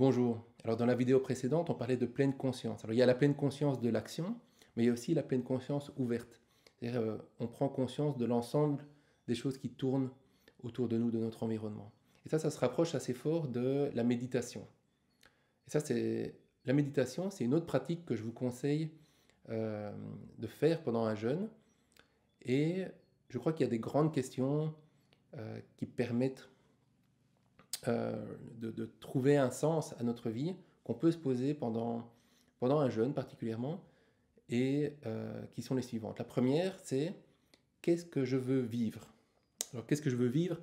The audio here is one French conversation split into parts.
Bonjour. Alors dans la vidéo précédente, on parlait de pleine conscience. Alors il y a la pleine conscience de l'action, mais il y a aussi la pleine conscience ouverte. C'est-à-dire on prend conscience de l'ensemble des choses qui tournent autour de nous, de notre environnement. Et ça se rapproche assez fort de la méditation. Et ça, la méditation, c'est une autre pratique que je vous conseille de faire pendant un jeûne. Et je crois qu'il y a des grandes questions qui permettent de trouver un sens à notre vie qu'on peut se poser pendant un jeûne particulièrement, et qui sont les suivantes. La première, c'est qu'est-ce que je veux vivre? Alors qu'est-ce que je veux vivre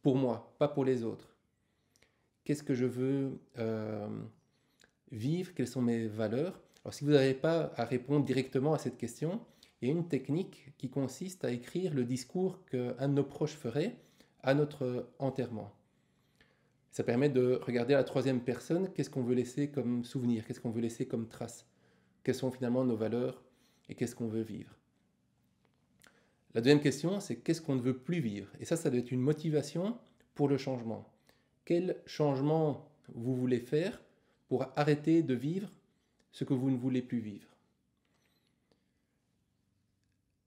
pour moi, pas pour les autres? Qu'est-ce que je veux vivre? Quelles sont mes valeurs? Alors si vous n'avez pas à répondre directement à cette question, il y a une technique qui consiste à écrire le discours qu'un de nos proches ferait à notre enterrement. Ça permet de regarder à la troisième personne qu'est-ce qu'on veut laisser comme souvenir, qu'est-ce qu'on veut laisser comme trace, quelles sont finalement nos valeurs et qu'est-ce qu'on veut vivre. La deuxième question, c'est qu'est-ce qu'on ne veut plus vivre. Et ça doit être une motivation pour le changement. Quel changement vous voulez faire pour arrêter de vivre ce que vous ne voulez plus vivre?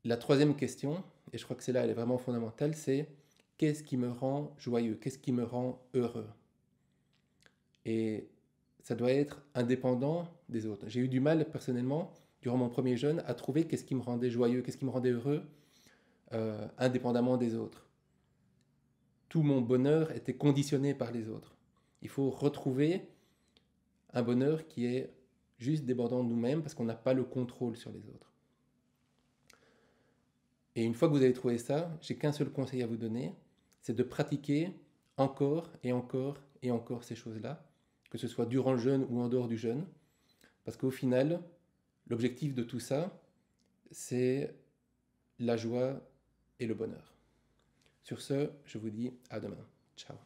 La troisième question, et je crois que celle-là, elle est vraiment fondamentale, c'est qu'est-ce qui me rend joyeux, qu'est-ce qui me rend heureux? Et ça doit être indépendant des autres. J'ai eu du mal, personnellement, durant mon premier jeûne, à trouver qu'est-ce qui me rendait joyeux, qu'est-ce qui me rendait heureux, indépendamment des autres. Tout mon bonheur était conditionné par les autres. Il faut retrouver un bonheur qui est juste débordant de nous-mêmes parce qu'on n'a pas le contrôle sur les autres. Et une fois que vous avez trouvé ça, j'ai qu'un seul conseil à vous donner, c'est de pratiquer encore et encore et encore ces choses-là, que ce soit durant le jeûne ou en dehors du jeûne, parce qu'au final, l'objectif de tout ça, c'est la joie et le bonheur. Sur ce, je vous dis à demain. Ciao.